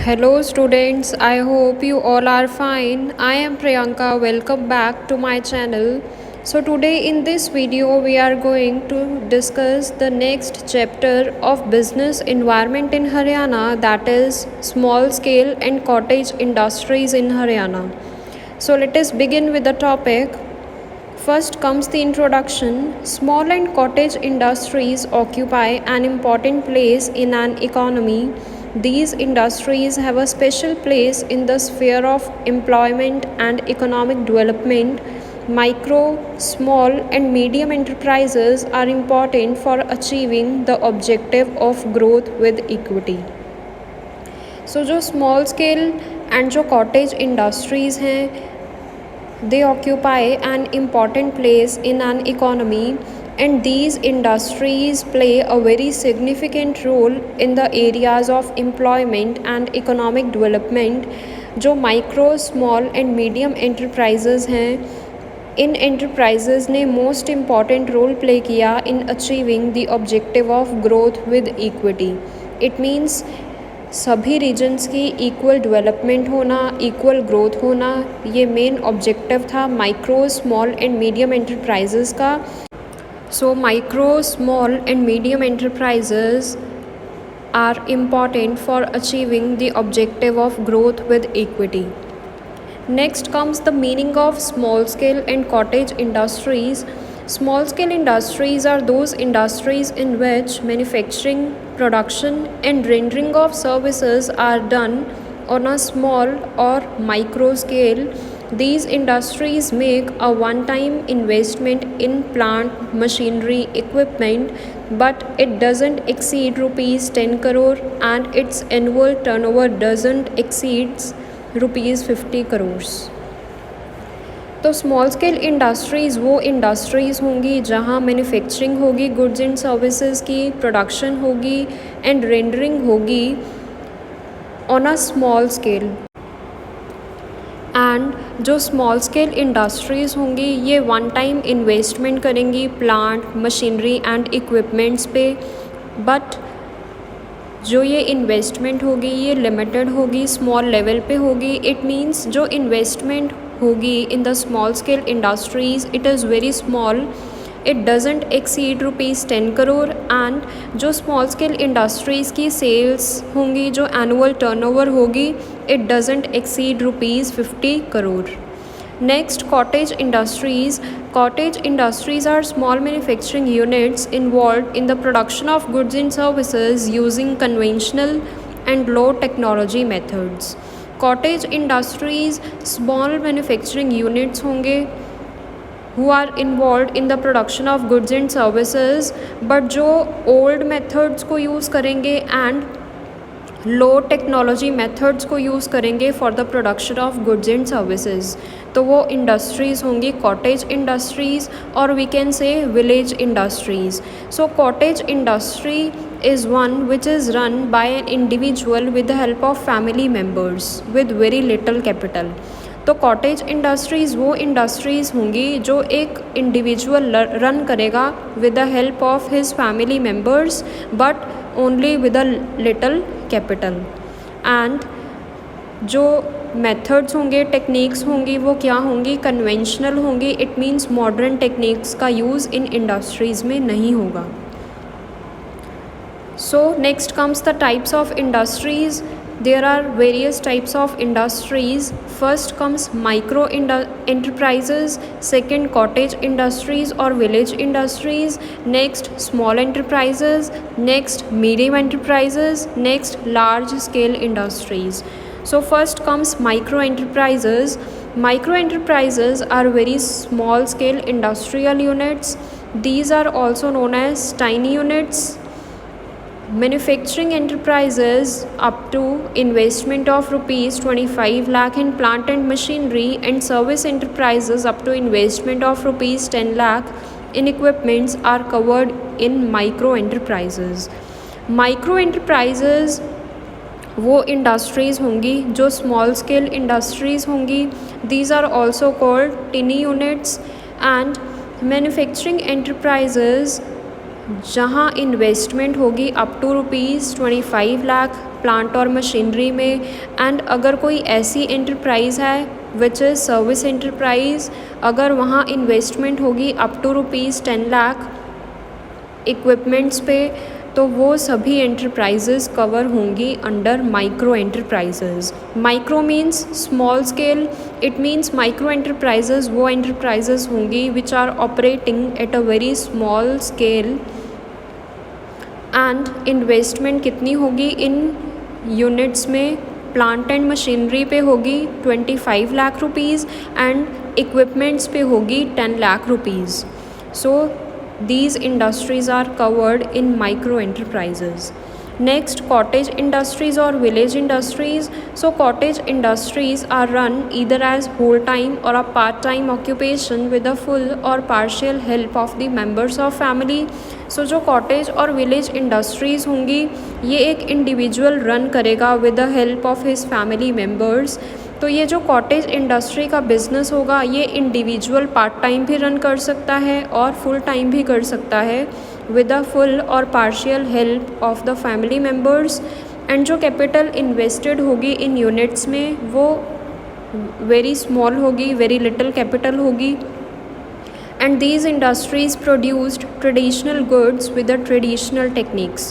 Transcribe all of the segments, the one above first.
Hello students, I hope you all are fine. I am Priyanka. Welcome back to my channel. So today in this video we are going to discuss the next chapter of business environment in Haryana, that is small scale and cottage industries in Haryana. So let us begin with the topic. First comes the introduction. Small and cottage industries occupy an important place in an economy. These industries have a special place in the sphere of employment and economic development. Micro, small, and medium enterprises are important for achieving the objective of growth with equity. So जो small scale and जो cottage industries हैं, they occupy an important place in an economy, and these industries play a very significant role in the areas of employment and economic development. जो micro small and medium enterprises हैं, इन enterprises ने most important role play किया in achieving the objective of growth with equity. It means सभी regions की equal development होना, equal growth होना, ये मेन ऑब्जेक्टिव था micro small and medium enterprises का. So micro small and medium enterprises are important for achieving the objective of growth with equity. Next comes the meaning of small scale and cottage industries. Small scale industries are those industries in which manufacturing, production, and rendering of services are done on a small or micro scale. These industries make a one-time investment in plant, machinery, equipment, but it doesn't exceed rupees 10 crore and its annual turnover doesn't exceeds ₹50 crore. तो small scale industries वो industries होंगी जहाँ manufacturing होगी goods and services की, production होगी and rendering होगी on a small scale. And जो small scale industries होंगी ये वन टाइम इन्वेस्टमेंट करेंगी प्लांट, मशीनरी एंड इक्विपमेंट्स पे, बट जो ये इन्वेस्टमेंट होगी ये लिमिटेड होगी, स्मॉल लेवल पे होगी. इट मीन्स जो इन्वेस्टमेंट होगी in the small scale industries it is very small, it doesn't exceed ₹10 crore. And जो स्मॉल स्केल इंडस्ट्रीज़ की सेल्स होंगी, जो एनुअल टर्नओवर होगी, it doesn't exceed ₹50 crore. Next, cottage industries. Cottage industries are small manufacturing units involved in the production of goods and services using conventional and low technology methods. Cottage industries small manufacturing units होंगे who are involved in the production of goods and services, but जो old methods को use करेंगे and low technology methods को use करेंगे for the production of goods and services. तो वो industries होंगी cottage industries, और we can say village industries. So cottage industry is one which is run by an individual with the help of family members with very little capital. तो cottage industries वो industries होंगी जो एक individual run करेगा with the help of his family members, but only with a little capital. And जो methods होंगे, techniques होंगी, वो क्या होंगी, कन्वेंशनल होंगी. इट मीन्स मॉडर्न टेक्निक्स का यूज़ इन इंडस्ट्रीज़ में नहीं होगा. So next comes the types of industries. There are various types of industries. First comes micro enterprises, second cottage industries or village industries, next small enterprises, next medium enterprises, next large scale industries. So first comes micro enterprises. Micro enterprises are very small scale industrial units. These are also known as tiny units. Manufacturing enterprises up to investment of ₹25 lakh in plant and machinery, and service enterprises up to investment of ₹10 lakh in equipments are covered in micro enterprises. Micro enterprises वो industries होंगी जो small scale industries होंगी. These are also called tiny units. And manufacturing enterprises जहाँ investment होगी up to ₹25 lakh plant और machinery में, and अगर कोई ऐसी एंटरप्राइज़ है विच इज़ सर्विस एंटरप्राइज, अगर वहाँ इन्वेस्टमेंट होगी अप टू ₹10 लाख इक्विपमेंट्स पे, तो वो सभी एंटरप्राइजेज़ कवर होंगी under micro enterprises. Micro means small scale, it means micro enterprises वो एंटरप्राइजेज़ होंगी which are operating at a very small scale, and investment कितनी होगी इन यूनिट्स में, प्लांट एंड मशीनरी पे होगी 25 लाख रुपीज़ एंड इक्विपमेंट्स पे होगी 10 lakh rupees. So these industries are covered in micro enterprises. Next, cottage industries or village industries. So cottage industries are run either as whole time or a part time occupation with the full or partial help of the members of family. So जो cottage और village industries होंगी, ये एक individual run करेगा with the help of his family members. तो ये जो cottage industry का बिज़नेस होगा, ये इंडिविजुअल पार्ट टाइम भी रन कर सकता है और फुल टाइम भी कर सकता है विद द फुल और partial help of the family members. And जो कैपिटल इन्वेस्टेड होगी इन यूनिट्स में वो वेरी स्मॉल होगी, वेरी लिटिल कैपिटल होगी। And these industries produced traditional goods with the traditional techniques,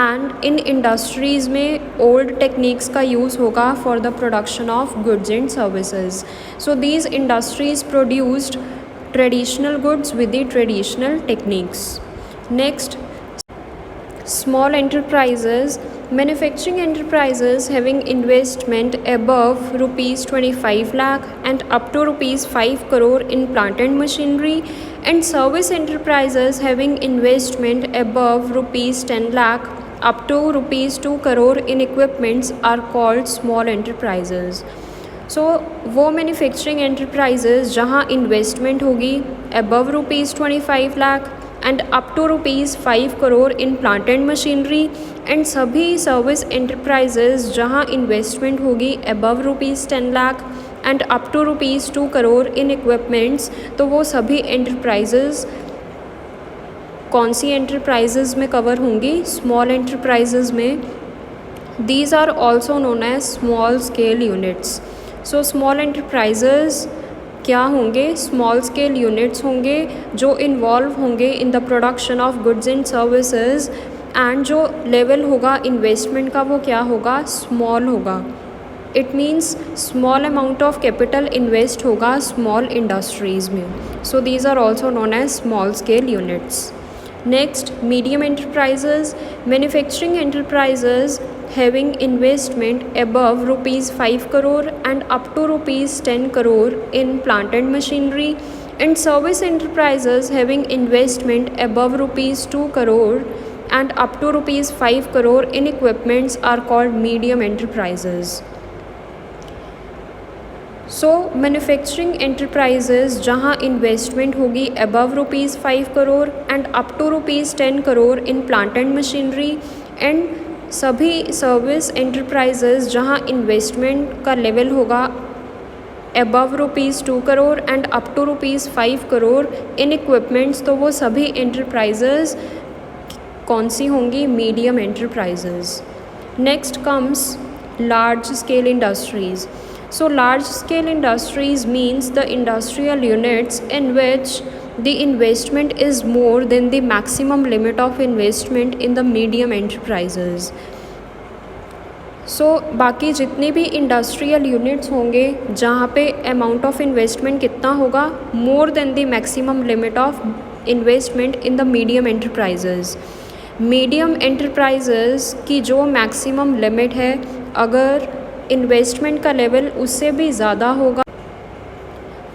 and in industries में old techniques का use होगा for the production of goods and services. So these industries produced traditional goods with the traditional techniques. Next, small enterprises. Manufacturing enterprises having investment above ₹25 lakh and up to ₹5 crore in plant and machinery, and service enterprises having investment above ₹10 lakh up to ₹2 crore in equipments are called small enterprises. So वो manufacturing enterprises जहाँ investment होगी above ₹25 lakh and up to ₹5 crore in plant and machinery, and सभी service enterprises जहाँ investment होगी above ₹10 lakh and up to ₹2 crore in equipments, तो वो सभी enterprises कौन सी एंटरप्राइजेज़ में कवर होंगी? स्मॉल एंटरप्राइजेज़ में। These are also known as small scale units. So small enterprises क्या होंगे? स्मॉल स्केल यूनिट्स होंगे जो इन्वॉल्व होंगे in the production of goods and services, and जो लेवल होगा इन्वेस्टमेंट का वो क्या होगा? स्मॉल होगा। It means small amount of capital invest होगा स्मॉल इंडस्ट्रीज़ में। So these are also known as small scale units. Next, medium enterprises. Manufacturing enterprises having investment above ₹5 crore and up to ₹10 crore in plant and machinery, and service enterprises having investment above ₹2 crore and up to ₹5 crore in equipments are called medium enterprises. So manufacturing enterprises जहाँ investment होगी above ₹5 crore and up to ₹10 crore in plant and machinery, and सभी service enterprises जहाँ investment का level होगा above ₹2 crore and up to ₹5 crore in equipments, तो वो सभी enterprises कौन सी होंगी? Medium enterprises. Next comes large scale industries. So large scale industries means the industrial units in which the investment is more than the maximum limit of investment in the medium enterprises. So बाकी जितने भी industrial units होंगे जहाँ पे amount of investment कितना होगा? More than the maximum limit of investment in the medium enterprises. Medium enterprises की जो मैक्सिमम लिमिट है, अगर इन्वेस्टमेंट का लेवल उससे भी ज़्यादा होगा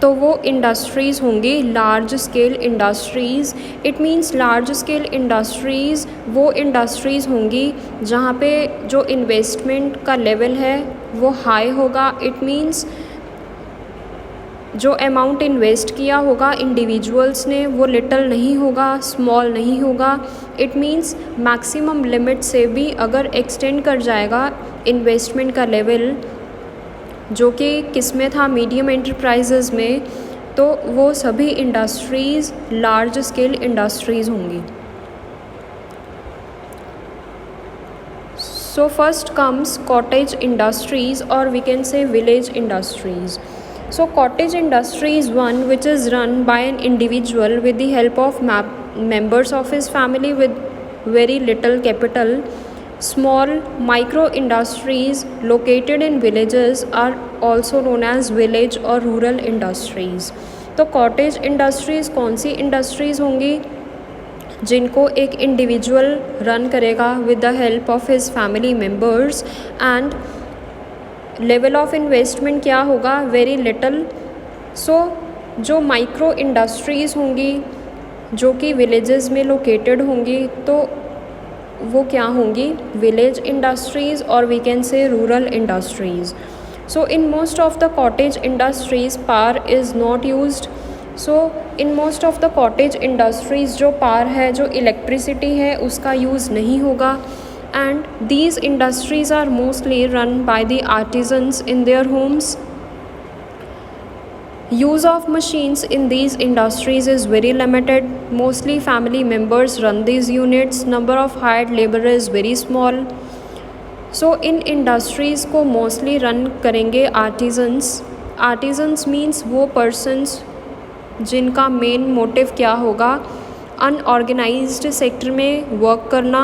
तो वो इंडस्ट्रीज़ होंगी large scale industries. It means large scale industries वो इंडस्ट्रीज़ होंगी जहाँ पे जो इन्वेस्टमेंट का लेवल है वो हाई होगा। इट मीन्स जो अमाउंट इन्वेस्ट किया होगा इंडिविजुअल्स ने वो लिटल नहीं होगा, स्मॉल नहीं होगा। इट मीन्स मैक्सिमम लिमिट से भी अगर एक्सटेंड कर जाएगा इन्वेस्टमेंट का लेवल, जो कि किस में था? मीडियम एंटरप्राइजेज़ में, तो वो सभी इंडस्ट्रीज़ लार्ज स्केल इंडस्ट्रीज़ होंगी। So first comes cottage industries, or we can say village industries. So cottage industry is one which is run by an individual with the help of members of his family with very little capital. Small micro industries located in villages are also known as village or rural industries. तो cottage industries कौन सी industries होंगी? जिनको एक individual run करेगा with the help of his family members, and level of investment क्या होगा? Very little. सो जो micro industries होंगी जो कि विलेजेस में लोकेटेड होंगी, तो वो क्या होंगी? विलेज इंडस्ट्रीज़, और we can say rural industries. So in most of the cottage industries power is not used. So in most of the cottage industries जो पावर है, जो इलेक्ट्रिसिटी है, उसका यूज़ नहीं होगा. And these industries are mostly run by the artisans in their homes. Use of machines in these industries is very limited. Mostly family members run these units. Number of hired labor is very small. So in industries को mostly run करेंगे artisans. Artisans means वो persons जिनका main motive क्या होगा? Unorganised sector में work करना,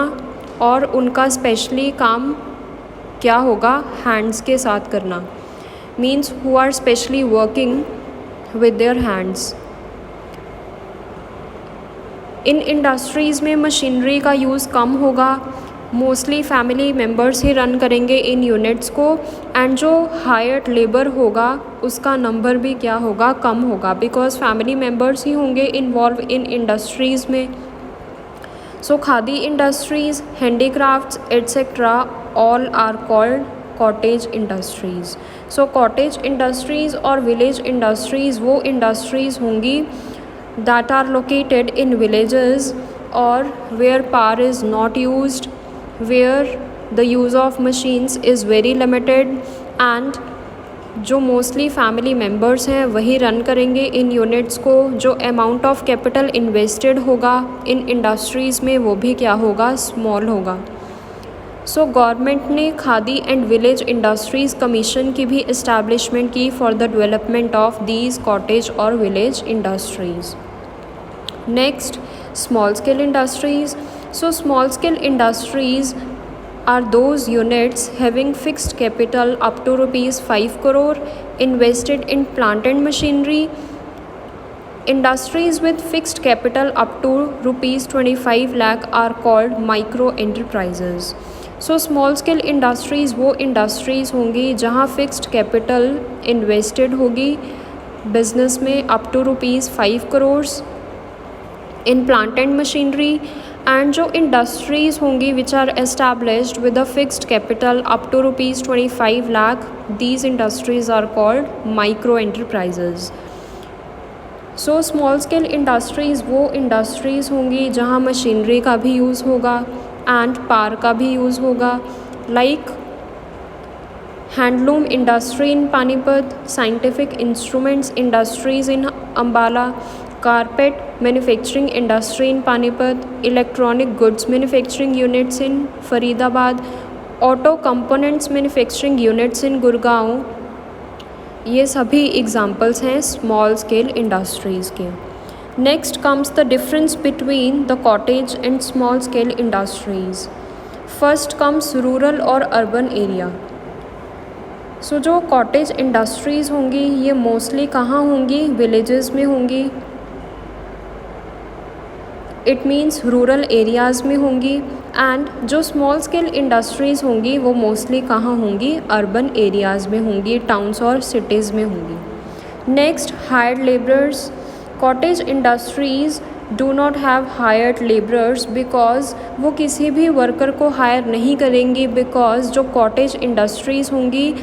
और उनका स्पेशली काम क्या होगा? हैंड्स के साथ करना. Means who are specially working with their hands. इन इंडस्ट्रीज़ में मशीनरी का यूज़ कम होगा. मोस्टली फैमिली मेम्बर्स ही रन करेंगे इन यूनिट्स को, एंड जो हायर्ड लेबर होगा उसका नंबर भी क्या होगा? कम होगा, बिकॉज फैमिली मेम्बर्स ही होंगे इन्वॉल्व इन इंडस्ट्रीज़ में. So khadi industries, handicrafts etcetera all are called cottage industries. So cottage industries और विलेज इंडस्ट्रीज़ वो इंडस्ट्रीज़ होंगी that are located in villages, और where power is not used, where the use of machines is very limited, and जो mostly family members हैं वही run करेंगे इन units को. जो अमाउंट ऑफ कैपिटल इन्वेस्टेड होगा इन इंडस्ट्रीज़ में वो भी क्या होगा? स्मॉल होगा. सो गवर्नमेंट ने khadi and village industries commission की भी इस्टेब्लिशमेंट की for the development of these cottage और village industries. Next, small scale industries. So small scale industries are those units having fixed capital up to rupees 5 crore invested in plant and machinery. Industries with fixed capital up to rupees 25 lakh are called micro enterprises. So small scale industries वो industries होंगी जहाँ fixed capital invested होगी business में up to rupees 5 crores in plant and machinery. And जो industries होंगी which are established with a fixed capital up to rupees 25 lakh, these industries are called micro enterprises. So small scale industries वो industries होंगी जहाँ machinery का भी use होगा and power का भी यूज़ होगा, like handloom industry in Panipat, scientific instruments industries in Ambala, carpet manufacturing industry in Panipat, electronic goods manufacturing units in Faridabad, auto components manufacturing units in Gurgaon. ये सभी एग्जाम्पल्स हैं small scale industries के. Next comes the difference between the cottage and small scale industries. First comes rural और urban area. सो जो cottage industries होंगी ये mostly कहाँ होंगी? विलेजेस में होंगी. इट मीन्स रूरल एरियाज़ में होंगी. एंड जो स्मॉल स्केल इंडस्ट्रीज़ होंगी वो मोस्टली कहाँ होंगी? अर्बन एरियाज़ में होंगी, टाउन्स और सिटीज़ में होंगी. Next, hired labourers. Cottage industries do not have hired labourers because वो किसी भी वर्कर को हायर नहीं करेंगी, बिकॉज जो कॉटेज इंडस्ट्रीज़ होंगी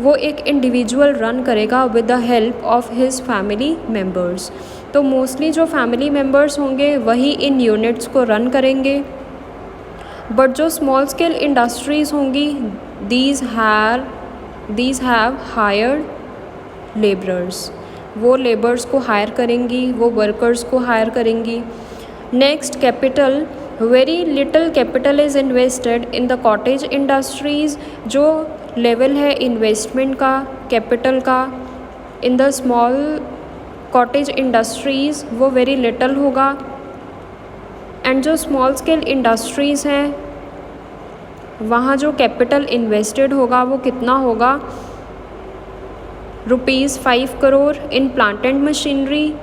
वो एक इंडिविजुअल रन करेगा with the help of his family members. तो मोस्टली जो फैमिली मेम्बर्स होंगे वही इन यूनिट्स को रन करेंगे. बट जो स्मॉल स्केल इंडस्ट्रीज़ होंगी दीज हैव हायर्ड लेबरर्स. वो लेबर्स को हायर करेंगी, वो वर्कर्स को हायर करेंगी. Next, capital. Very little capital is invested in the cottage industries, जो लेवल है इन्वेस्टमेंट का, कैपिटल का, in the small cottage industries वो वेरी लिटिल होगा। एंड जो स्मॉल स्केल इंडस्ट्रीज़ हैं वहाँ जो कैपिटल इन्वेस्टेड होगा वो कितना होगा, ₹5 crore in plant and machinery,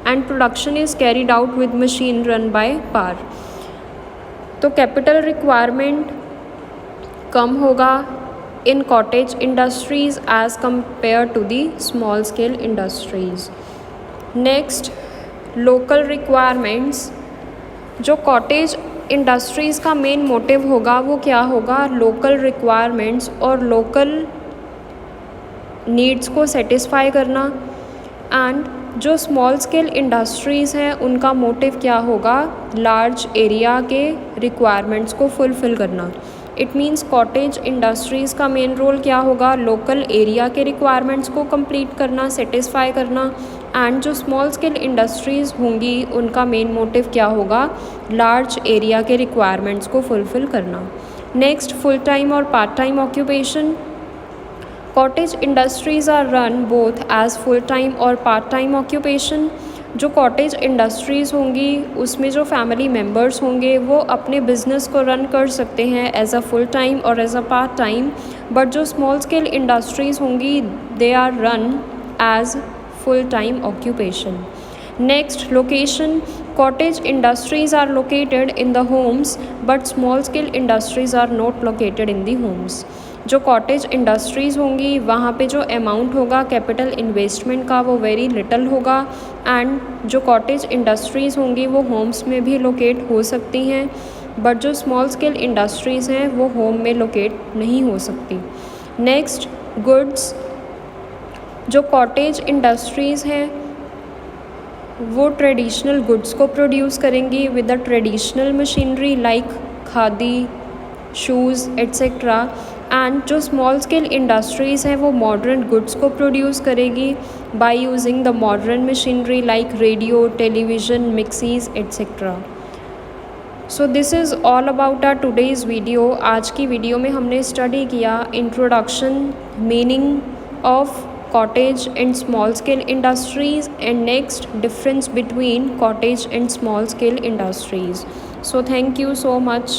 and production is carried out with machine run by power. तो कैपिटल रिक्वायरमेंट कम होगा in cottage industries as compare to the small scale industries. Next, local requirements. जो cottage industries का main motive होगा वो क्या होगा, local requirements और लोकल नीड्स को सेटिस्फाई करना। एंड जो स्मॉल स्केल इंडस्ट्रीज़ हैं उनका मोटिव क्या होगा, लार्ज एरिया के रिक्वायरमेंट्स को फुलफ़िल करना। इट मीन्स कॉटेज इंडस्ट्रीज़ का मेन रोल क्या होगा, लोकल एरिया के रिक्वायरमेंट्स को कंप्लीट करना, सेटिस्फाई करना। एंड जो स्मॉल स्केल इंडस्ट्रीज़ होंगी उनका मेन मोटिव क्या होगा, लार्ज एरिया के रिक्वायरमेंट्स को फुलफ़िल करना। नेक्स्ट, फुल टाइम और part time occupation. Cottage industries are run both as full time और पार्ट टाइम ऑक्यूपेशन। जो कॉटेज इंडस्ट्रीज़ होंगी उसमें जो फैमिली मेम्बर्स होंगे वो अपने बिजनेस को रन कर सकते हैं एज अ फुल टाइम और as a part time, but जो स्मॉल स्केल इंडस्ट्रीज़ होंगी they are run as full time occupation. Next, location. Cottage industries are located in the homes but small scale industries are not located in the homes. जो cottage industries होंगी वहाँ पे जो amount होगा capital investment का वो very little होगा। And जो कॉटेज इंडस्ट्रीज़ होंगी वो होम्स में भी लोकेट हो सकती हैं, बट जो स्मॉल स्केल इंडस्ट्रीज़ हैं वो होम में लोकेट नहीं हो सकती। Next, goods. जो कॉटेज इंडस्ट्रीज़ हैं वो ट्रेडिशनल गुड्स को प्रोड्यूस करेंगी with the traditional machinery like khadi, shoes etcetera. And जो स्मॉल स्केल इंडस्ट्रीज़ हैं वो मॉडर्न गुड्स को प्रोड्यूस करेगी by using the modern machinery like radio, television, mixies etcetera. So this is all about our today's video. आज की video में हमने study किया introduction, meaning of cottage and small scale industries, and next, difference between cottage and small scale industries. So thank you so much.